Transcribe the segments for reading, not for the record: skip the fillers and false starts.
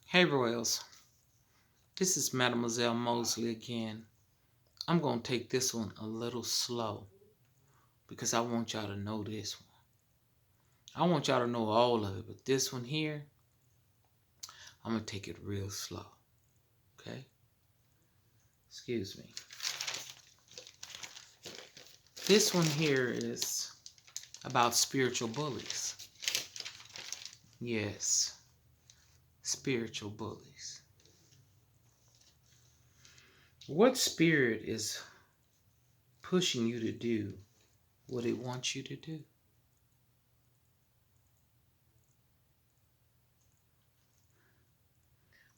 Hey Royals, this is Mademoiselle Mosley again. I'm going to take this one a little slow because I want y'all to know this one. I want y'all to know all of it, but this one here, I'm going to take it real slow. Okay? Excuse me. This one here is about spiritual bullies. Yes, spiritual bullies. What spirit is pushing you to do what it wants you to do?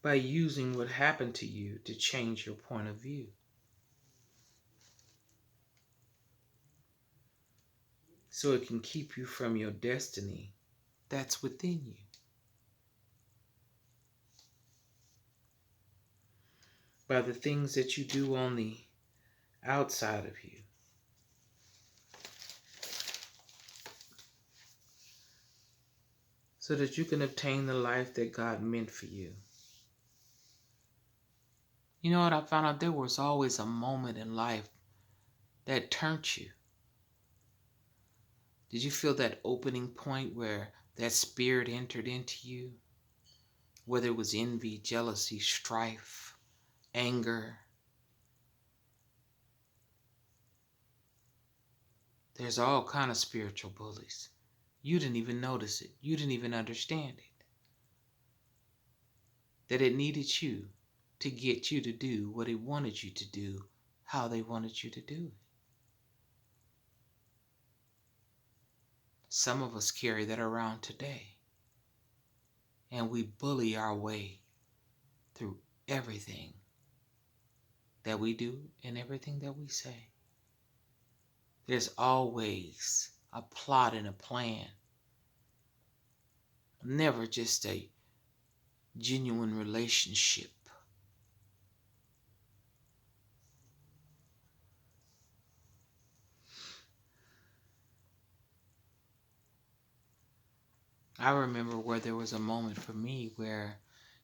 By using what happened to you to change your point of view. So it can keep you from your destiny that's within you. By the things that you do on the outside of you. So that you can obtain the life that God meant for you. You know what? I found out there was always a moment in life that turned you. Did you feel that opening point where that spirit entered into you? Whether it was envy, jealousy, strife, anger. There's all kind of spiritual bullies. You didn't even notice it. You didn't even understand it. That it needed you to get you to do what it wanted you to do, how they wanted you to do it. Some of us carry that around today. And we bully our way through everything that we do and everything that we say. There's always a plot and a plan. Never just a genuine relationship. I remember where there was a moment for me where,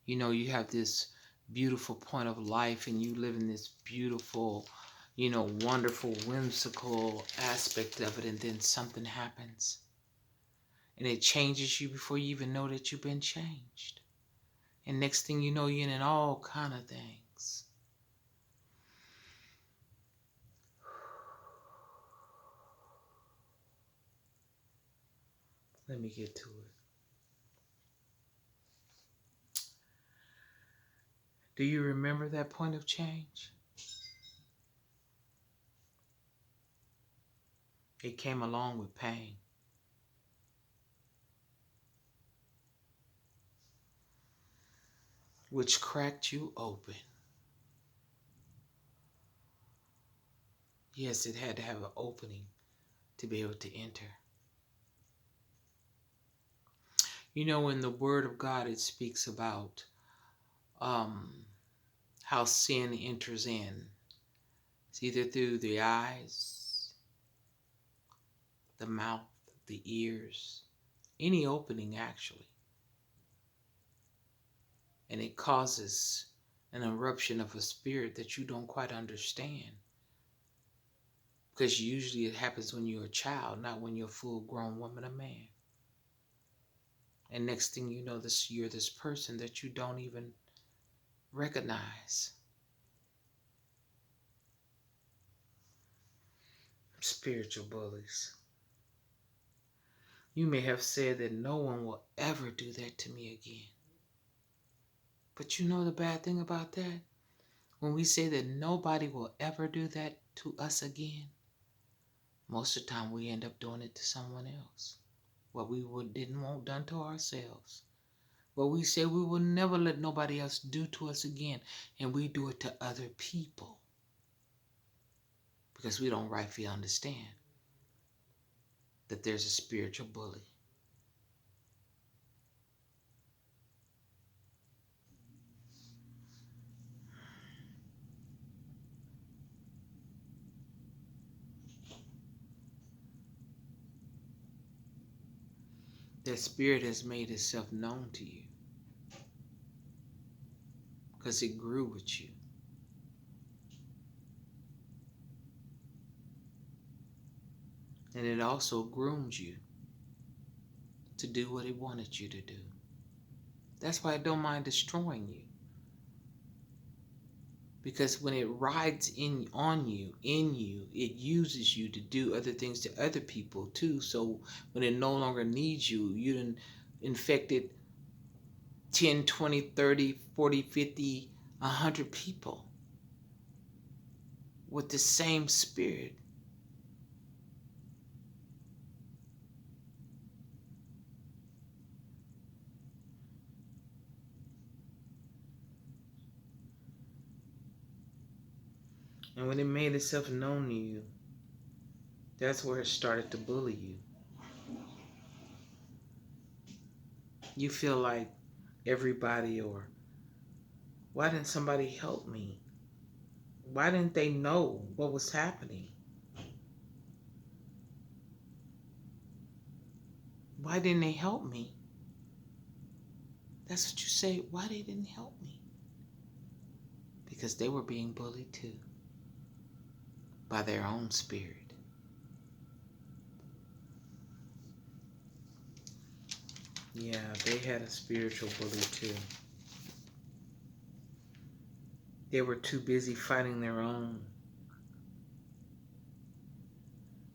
you have this beautiful point of life and you live in this beautiful, wonderful, whimsical aspect of it, and then something happens. And it changes you before you even know that you've been changed. And next thing you know, you're in all kind of things. Let me get to it. Do you remember that point of change? It came along with pain. Which cracked you open. Yes, it had to have an opening to be able to enter. In the Word of God, it speaks about how sin enters in. It's either through the eyes, the mouth, the ears, any opening actually. And it causes an eruption of a spirit that you don't quite understand. Because usually it happens when you're a child, not when you're a full-grown woman or man. And next thing you know, you're this person that you don't even recognize. Spiritual bullies. You may have said that no one will ever do that to me again. But you know the bad thing about that? When we say that nobody will ever do that to us again, most of the time we end up doing it to someone else. What we didn't want done to ourselves. What we say we will never let nobody else do to us again, and we do it to other people. Because we don't rightfully understand that there's a spiritual bully. That spirit has made itself known to you. because it grew with you. And it also groomed you to do what it wanted you to do. That's why it don't mind destroying you. Because when it rides in you, it uses you to do other things to other people too. So when it no longer needs you, you done infected 10, 20, 30, 40, 50, 100 people with the same spirit. And when it made itself known to you, that's where it started to bully you. You feel like everybody, or why didn't somebody help me? Why didn't they know what was happening? Why didn't they help me? That's what you say. Why they didn't help me? Because they were being bullied too by their own spirit. Yeah, they had a spiritual bully too. They were too busy fighting their own.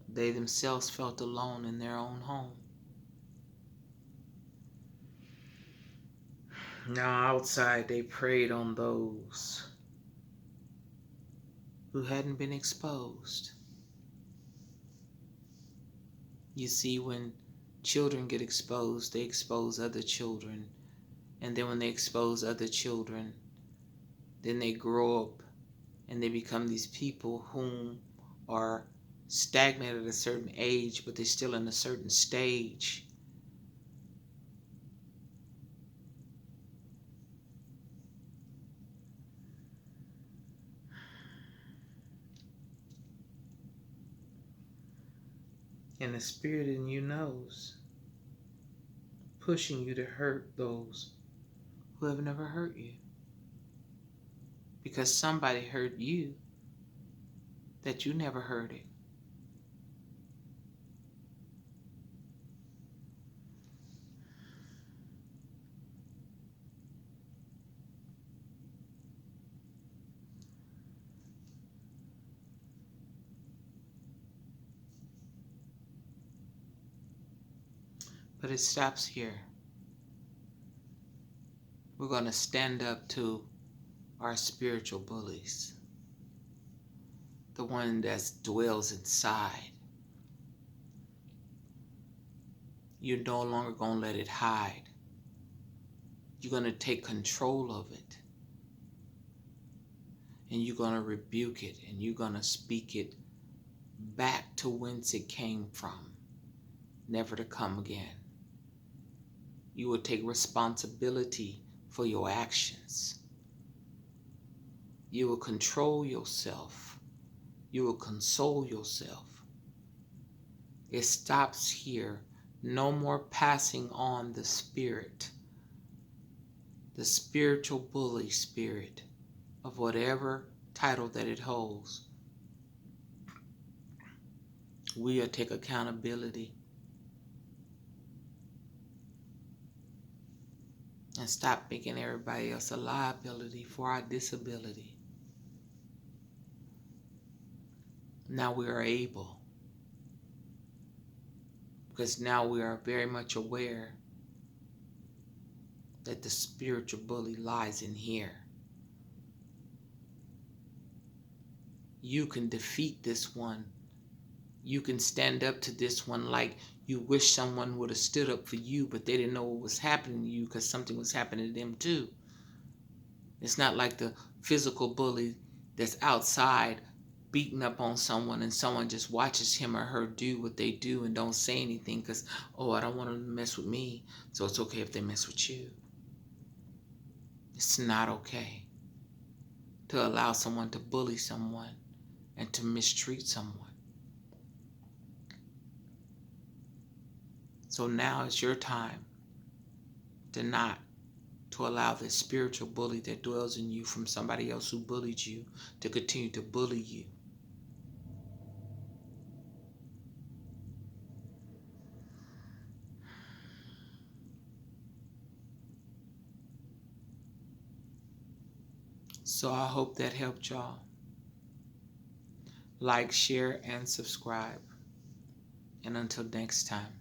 They themselves felt alone in their own home. Now outside they preyed on those who hadn't been exposed. You see, when children get exposed, they expose other children. And then when they expose other children, then they grow up and they become these people whom are stagnant at a certain age, but they're still in a certain stage. And the spirit in you knows, pushing you to hurt those who have never hurt you. Because somebody hurt you that you never hurted. But it stops here. We're going to stand up to our spiritual bullies, the one that dwells inside. You're no longer going to let it hide. You're going to take control of it. And you're going to rebuke it, and you're going to speak it back to whence it came from, never to come again. You will take responsibility for your actions. You will control yourself. You will console yourself. It stops here. No more passing on the spirit, the spiritual bully spirit of whatever title that it holds. We will take accountability and stop making everybody else a liability for our disability. Now we are able, because now we are very much aware that the spiritual bully lies in here. You can defeat this one. You can stand up to this one like you wish someone would have stood up for you, but they didn't know what was happening to you because something was happening to them too. It's not like the physical bully that's outside beating up on someone and someone just watches him or her do what they do and don't say anything because, oh, I don't want them to mess with me, so it's okay if they mess with you. It's not okay to allow someone to bully someone and to mistreat someone. So now it's your time to to allow the spiritual bully that dwells in you from somebody else who bullied you to continue to bully you. So I hope that helped y'all. Like, share, and subscribe. And until next time,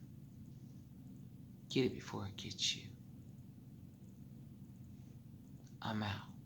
get it before it gets you. I'm out.